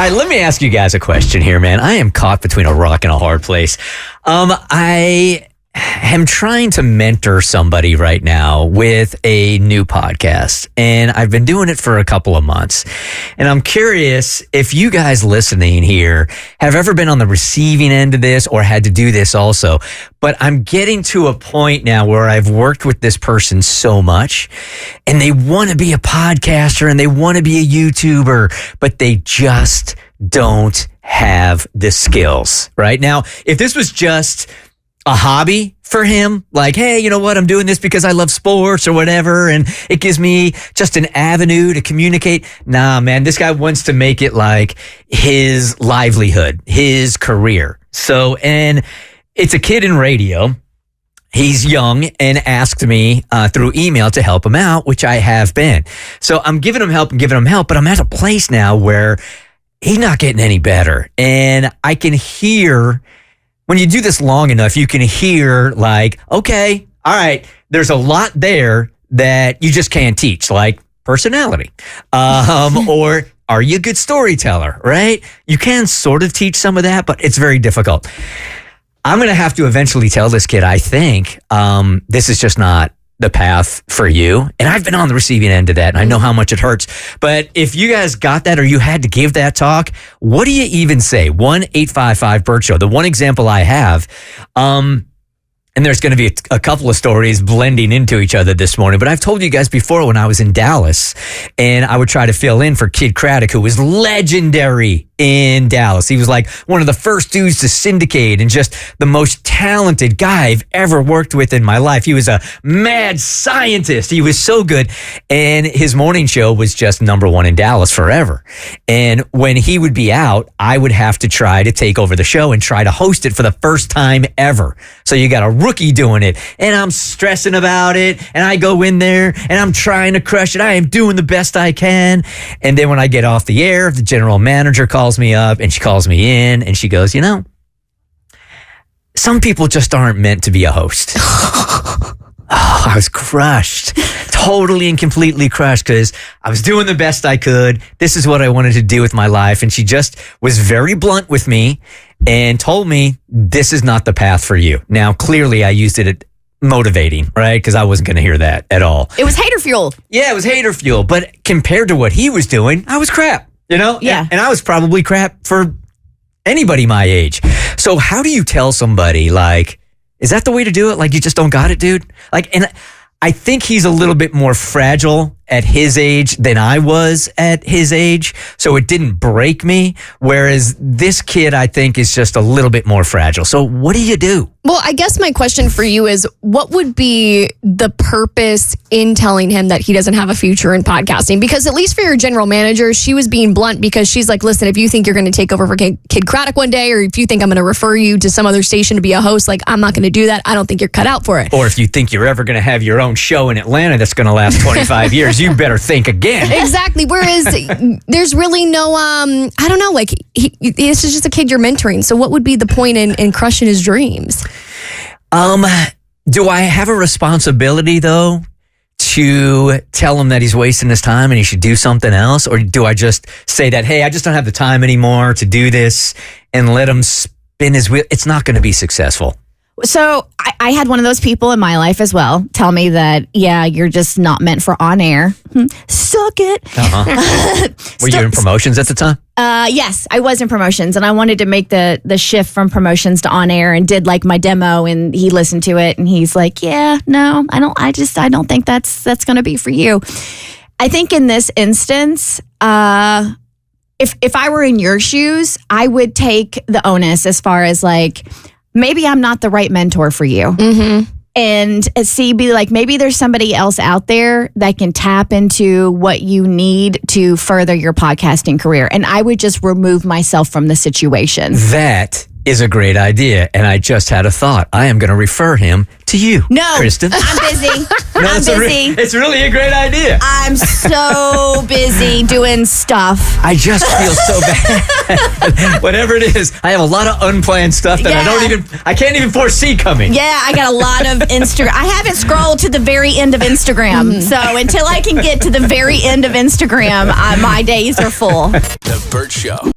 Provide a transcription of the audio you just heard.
right, let me ask you guys a question here, man. I am caught between a rock and a hard place. I am trying to mentor somebody right now with a new podcast, and I've been doing it for a couple of months. And I'm curious if you guys listening here have ever been on the receiving end of this or had to do this also. But I'm getting to a point now where I've worked with this person so much, and they want to be a podcaster and they want to be a YouTuber, but they just don't have the skills right now. If this was just a hobby for him, like, hey, you know what? I'm doing this because I love sports or whatever, and it gives me just an avenue to communicate. Nah, man, this guy wants to make it like his livelihood, his career. So, and it's a kid in radio. He's young and asked me through email to help him out, which I have been. So I'm giving him help, but I'm at a place now where he's not getting any better. And I can hear, when you do this long enough, you can hear like, okay, all right, there's a lot there that you just can't teach, like personality, or are you a good storyteller, right? You can sort of teach some of that, but it's very difficult. I'm going to have to eventually tell this kid, I think this is just not the path for you. And I've been on the receiving end of that, and I know how much it hurts. But if you guys got that, or you had to give that talk, what do you even say? 1-855-BERT-SHOW. The one example I have, and there's going to be a couple of stories blending into each other this morning, but I've told you guys before when I was in Dallas, and I would try to fill in for Kid Craddock, who was legendary in Dallas. He was like one of the first dudes to syndicate and just the most talented guy I've ever worked with in my life. He was a mad scientist. He was so good. And his morning show was just number one in Dallas forever. And when he would be out, I would have to try to take over the show and try to host it for the first time ever. So you got a rookie doing it, and I'm stressing about it, and I go in there and I'm trying to crush it. I am doing the best I can. And then when I get off the air, the general manager calls me up, and she calls me in, and she goes, you know, some people just aren't meant to be a host. I was crushed, totally and completely crushed, because I was doing the best I could. This is what I wanted to do with my life. And she just was very blunt with me and told me, this is not the path for you. Now, clearly I used it at motivating, right? Because I wasn't going to hear that at all. It was hater fuel. Yeah, it was hater fuel. But compared to what he was doing, I was crap, you know? Yeah. And I was probably crap for anybody my age. So how do you tell somebody, like, is that the way to do it? Like, you just don't got it, dude? Like, and I think he's a little bit more fragile at his age than I was at his age. So it didn't break me. Whereas this kid, I think, is just a little bit more fragile. So what do you do? Well, I guess my question for you is, what would be the purpose in telling him that he doesn't have a future in podcasting? Because at least for your general manager, she was being blunt, because she's like, listen, if you think you're going to take over for Kid Craddock one day, or if you think I'm going to refer you to some other station to be a host, like, I'm not going to do that. I don't think you're cut out for it. Or if you think you're ever going to have your own show in Atlanta that's going to last 25 years, you better think again. Exactly. Whereas there's really no, I don't know, like, this is just a kid you're mentoring. So what would be the point in crushing his dreams? Do I have a responsibility, though, to tell him that he's wasting his time and he should do something else? Or do I just say that, hey, I just don't have the time anymore to do this, and let him spin his wheel? It's not going to be successful. So I had one of those people in my life as well tell me that, yeah, you're just not meant for on air. Suck it. Were you in promotions at the time? Yes, I was in promotions, and I wanted to make the shift from promotions to on air, and did like my demo, and he listened to it, and he's like, yeah, no, I don't think that's going to be for you. I think in this instance, if I were in your shoes, I would take the onus as far as like, maybe I'm not the right mentor for you. Mm-hmm. And be like, maybe there's somebody else out there that can tap into what you need to further your podcasting career. And I would just remove myself from the situation. That is a great idea. And I just had a thought. I am going to refer him to you, no, Kristen. I'm busy. I'm busy. It's really a great idea. I'm so busy doing stuff. I just feel so bad. Whatever it is, I have a lot of unplanned stuff that I can't even foresee coming. Yeah, I got a lot of Instagram. I haven't scrolled to the very end of Instagram. So until I can get to the very end of Instagram, my days are full. The Bert Show.